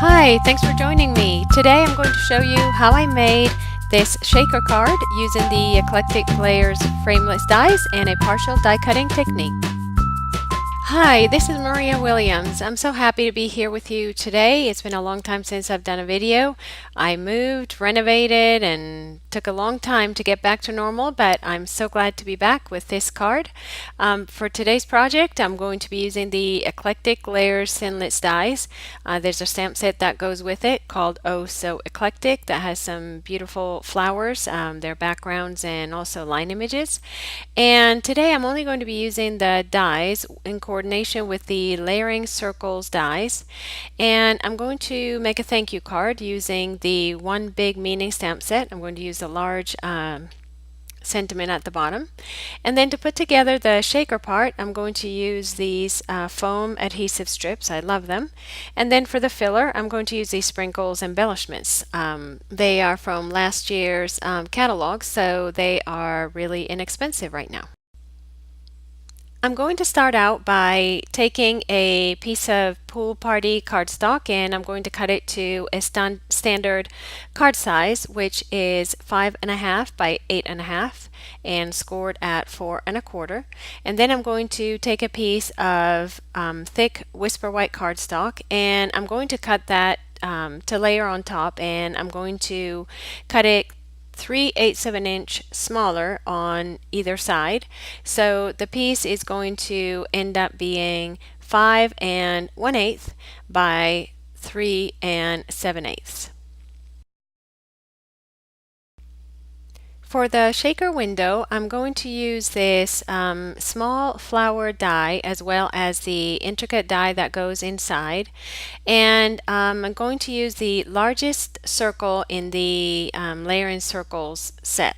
Hi, thanks for joining me. Today I'm going to show you how I made this shaker card using the Eclectic Layers frameless dies and a partial die cutting technique. Hi, this is Maria Williams. I'm so happy to be here with you today. It's been a long time since I've done a video. I moved, renovated, and took a long time to get back to normal, but I'm so glad to be back with this card. For today's project, I'm going to be using the Eclectic Layers Thinlits dies. There's a stamp set that goes with it called Oh So Eclectic that has some beautiful flowers, their backgrounds, and also line images. And today I'm only going to be using the dies in coordination with the Layering Circles dies, and I'm going to make a thank you card using the One Big Meaning stamp set. I'm going to use the large sentiment at the bottom, and then to put together the shaker part I'm going to use these foam adhesive strips. I love them. And then for the filler I'm going to use these sprinkles embellishments. They are from last year's catalog, so they are really inexpensive right now. I'm going to start out by taking a piece of pool party cardstock and I'm going to cut it to a standard card size, which is 5.5 by 8.5 and scored at 4.25. And then I'm going to take a piece of thick Whisper White cardstock and I'm going to cut that to layer on top, and I'm going to cut it 3/8 of an inch smaller on either side. So the piece is going to end up being 5 1/8 by 3 7/8. For the shaker window, I'm going to use this small flower die as well as the intricate die that goes inside. And I'm going to use the largest circle in the Layering Circles set.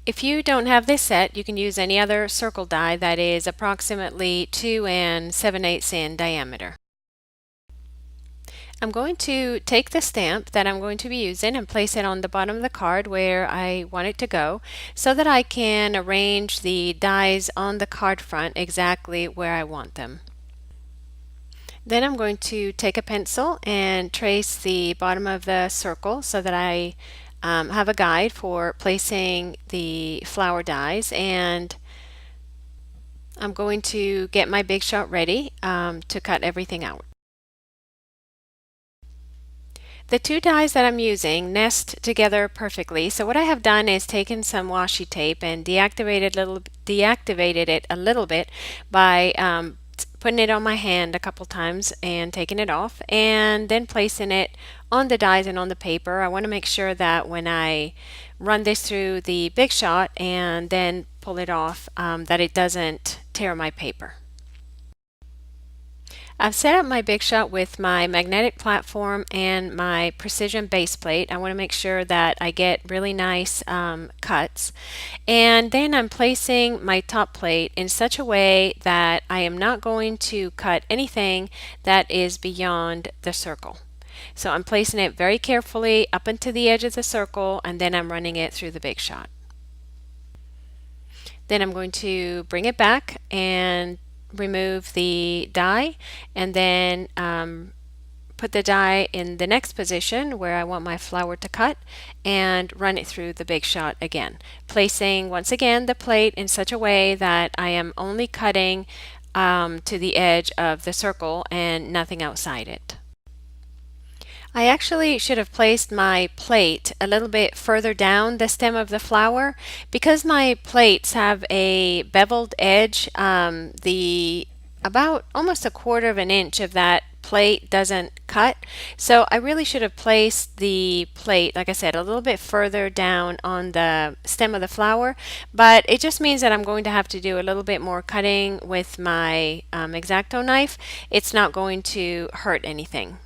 If you don't have this set, you can use any other circle die that is approximately 2 7/8 in diameter. I'm going to take the stamp that I'm going to be using and place it on the bottom of the card where I want it to go, so that I can arrange the dies on the card front exactly where I want them. Then I'm going to take a pencil and trace the bottom of the circle so that I have a guide for placing the flower dies, and I'm going to get my Big Shot ready to cut everything out. The two dies that I'm using nest together perfectly, so what I have done is taken some washi tape and deactivated it a little bit by putting it on my hand a couple times and taking it off, and then placing it on the dies and on the paper. I want to make sure that when I run this through the Big Shot and then pull it off, that it doesn't tear my paper. I've set up my Big Shot with my magnetic platform and my precision base plate. I want to make sure that I get really nice cuts. And then I'm placing my top plate in such a way that I am not going to cut anything that is beyond the circle. So I'm placing it very carefully up into the edge of the circle, and then I'm running it through the Big Shot. Then I'm going to bring it back and remove the die, and then put the die in the next position where I want my flower to cut and run it through the Big Shot again, placing once again the plate in such a way that I am only cutting to the edge of the circle and nothing outside it. I actually should have placed my plate a little bit further down the stem of the flower. Because my plates have a beveled edge, the about almost 1/4 of an inch of that plate doesn't cut. So I really should have placed the plate, like I said, a little bit further down on the stem of the flower, but it just means that I'm going to have to do a little bit more cutting with my X-Acto knife. It's not going to hurt anything.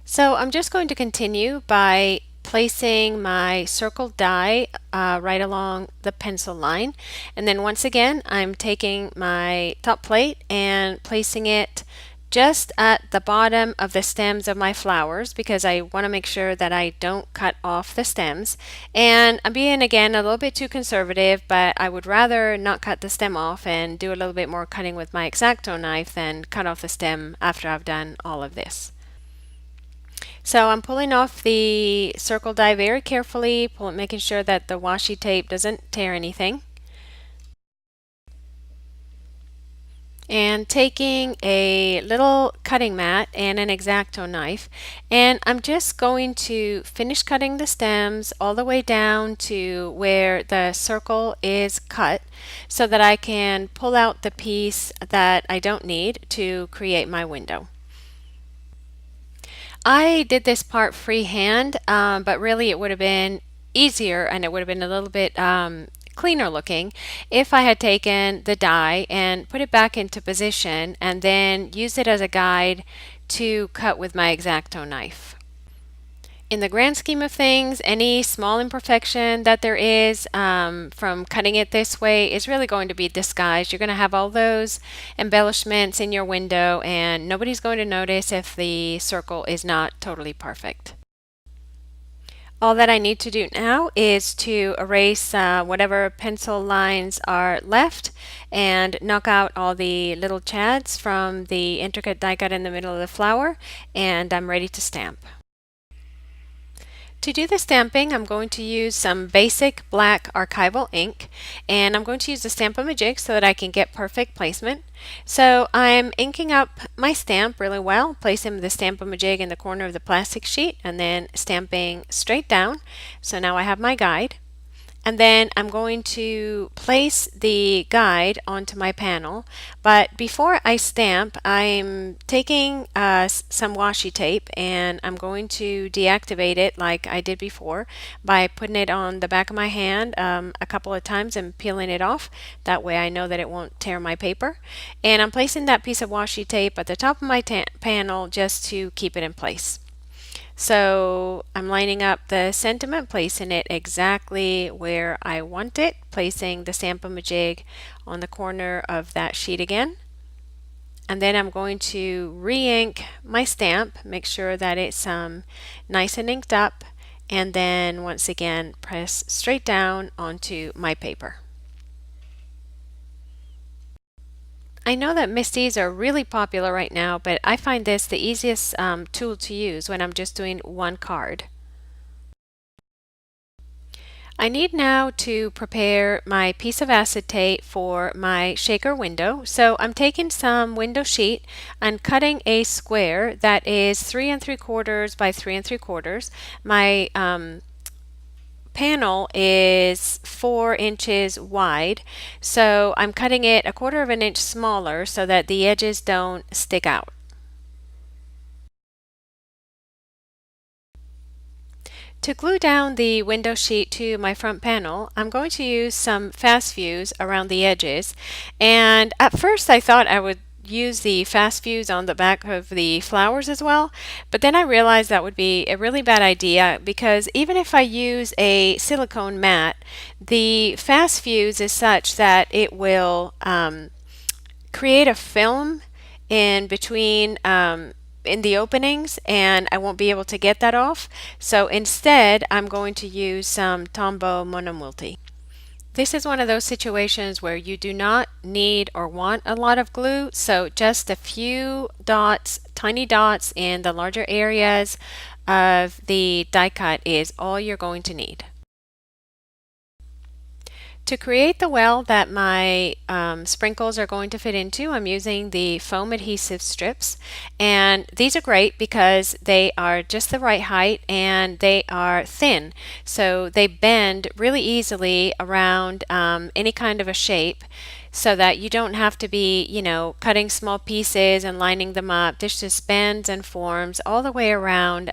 So I'm just going to continue by placing my circle die right along the pencil line, and then once again I'm taking my top plate and placing it just at the bottom of the stems of my flowers because I want to make sure that I don't cut off the stems. And I'm being again a little bit too conservative, but I would rather not cut the stem off and do a little bit more cutting with my X-Acto knife than cut off the stem after I've done all of this. So I'm pulling off the circle die very carefully, making sure that the washi tape doesn't tear anything. And taking a little cutting mat and an X-Acto knife, and I'm just going to finish cutting the stems all the way down to where the circle is cut so that I can pull out the piece that I don't need to create my window. I did this part freehand, but really it would have been easier and it would have been a little bit cleaner looking if I had taken the die and put it back into position and then used it as a guide to cut with my X-Acto knife. In the grand scheme of things, any small imperfection that there is from cutting it this way is really going to be disguised. You're going to have all those embellishments in your window and nobody's going to notice if the circle is not totally perfect. All that I need to do now is to erase whatever pencil lines are left and knock out all the little chads from the intricate die cut in the middle of the flower, and I'm ready to stamp. To do the stamping, I'm going to use some basic black archival ink, and I'm going to use the Stamp-O-Majig so that I can get perfect placement. So I'm inking up my stamp really well, placing the Stamp-O-Majig in the corner of the plastic sheet and then stamping straight down. So now I have my guide. And then I'm going to place the guide onto my panel. But before I stamp, I'm taking some washi tape and I'm going to deactivate it like I did before by putting it on the back of my hand a couple of times and peeling it off. That way I know that it won't tear my paper. And I'm placing that piece of washi tape at the top of my panel just to keep it in place. So I'm lining up the sentiment, placing it exactly where I want it, placing the Stamp-O-Majig on the corner of that sheet again. And then I'm going to re-ink my stamp, make sure that it's nice and inked up, and then once again press straight down onto my paper. I know that Misties are really popular right now, but I find this the easiest tool to use when I'm just doing one card. I need now to prepare my piece of acetate for my shaker window. So I'm taking some window sheet and cutting a square that is 3 3/4 by 3 3/4. My panel is 4 inches wide, so I'm cutting it 1/4 of an inch smaller so that the edges don't stick out. To glue down the window sheet to my front panel, I'm going to use some fast fuse around the edges, and at first I thought I would use the fast fuse on the back of the flowers as well, but then I realized that would be a really bad idea because even if I use a silicone mat, the fast fuse is such that it will create a film in between in the openings and I won't be able to get that off. So instead I'm going to use some Tombow Monomulti. This is one of those situations where you do not need or want a lot of glue, so just a few dots, tiny dots in the larger areas of the die cut is all you're going to need. To create the well that my sprinkles are going to fit into, I'm using the foam adhesive strips, and these are great because they are just the right height and they are thin, so they bend really easily around any kind of a shape, so that you don't have to be, cutting small pieces and lining them up. This just bends and forms all the way around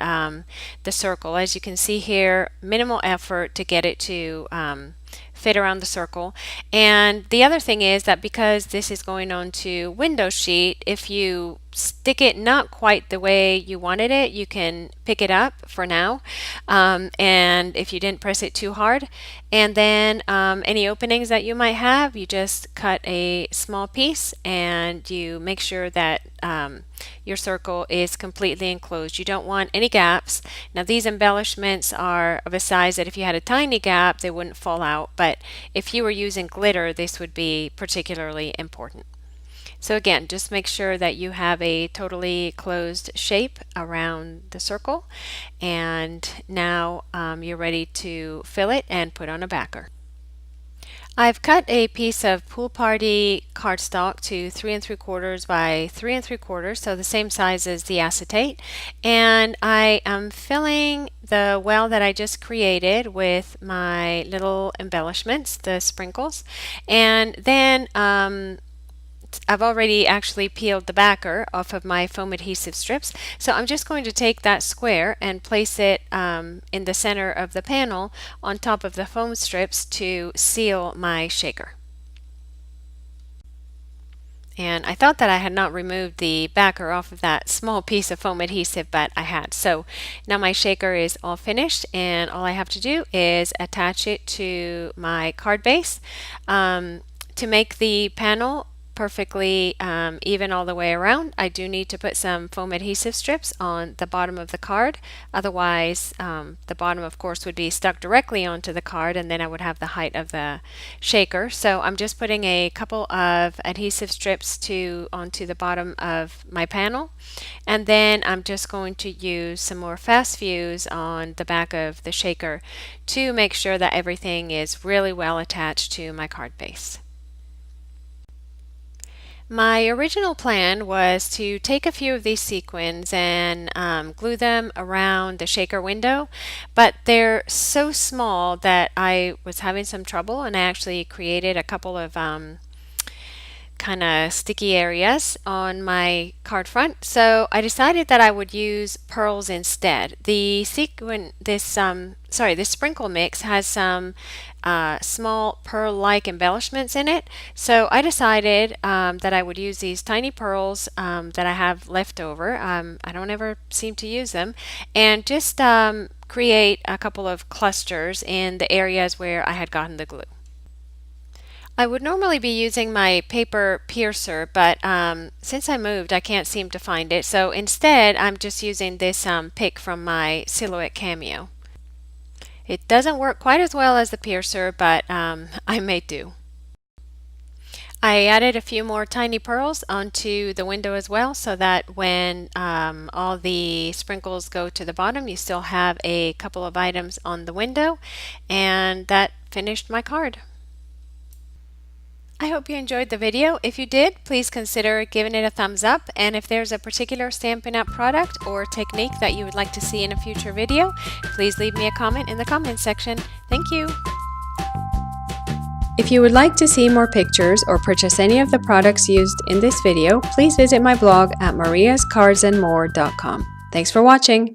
the circle. As you can see here, minimal effort to get it to fit around the circle. And the other thing is that because this is going on to window sheet, if you stick it not quite the way you wanted it, you can pick it up for now, and if you didn't press it too hard, and then any openings that you might have, you just cut a small piece and you make sure that your circle is completely enclosed. You don't want any gaps. Now these embellishments are of a size that if you had a tiny gap they wouldn't fall out, but if you were using glitter this would be particularly important. So again, just make sure that you have a totally closed shape around the circle, and now you're ready to fill it and put on a backer. I've cut a piece of Pool Party cardstock to 3 3/4 by 3 3/4, so the same size as the acetate, and I am filling the well that I just created with my little embellishments, the sprinkles, and then I've already actually peeled the backer off of my foam adhesive strips, so I'm just going to take that square and place it in the center of the panel on top of the foam strips to seal my shaker. And I thought that I had not removed the backer off of that small piece of foam adhesive, but I had. So now my shaker is all finished, and all I have to do is attach it to my card base. To make the panel perfectly even all the way around, I do need to put some foam adhesive strips on the bottom of the card. Otherwise, the bottom of course would be stuck directly onto the card, and then I would have the height of the shaker. So I'm just putting a couple of adhesive strips onto the bottom of my panel, and then I'm just going to use some more fast fuse on the back of the shaker to make sure that everything is really well attached to my card base. My original plan was to take a few of these sequins and glue them around the shaker window, but they're so small that I was having some trouble, and I actually created a couple of kind of sticky areas on my card front. So I decided that I would use pearls instead. The this sprinkle mix has some small pearl-like embellishments in it. So I decided that I would use these tiny pearls that I have left over. I don't ever seem to use them, and just create a couple of clusters in the areas where I had gotten the glue. I would normally be using my paper piercer, but since I moved, I can't seem to find it. So instead, I'm just using this pick from my Silhouette Cameo. It doesn't work quite as well as the piercer, but I may do. I added a few more tiny pearls onto the window as well, so that when all the sprinkles go to the bottom, you still have a couple of items on the window, and that finished my card. I hope you enjoyed the video. If you did, please consider giving it a thumbs up, and if there's a particular Stampin' Up! Product or technique that you would like to see in a future video, please leave me a comment in the comments section. Thank you! If you would like to see more pictures or purchase any of the products used in this video, please visit my blog at mariascardsandmore.com. Thanks for watching!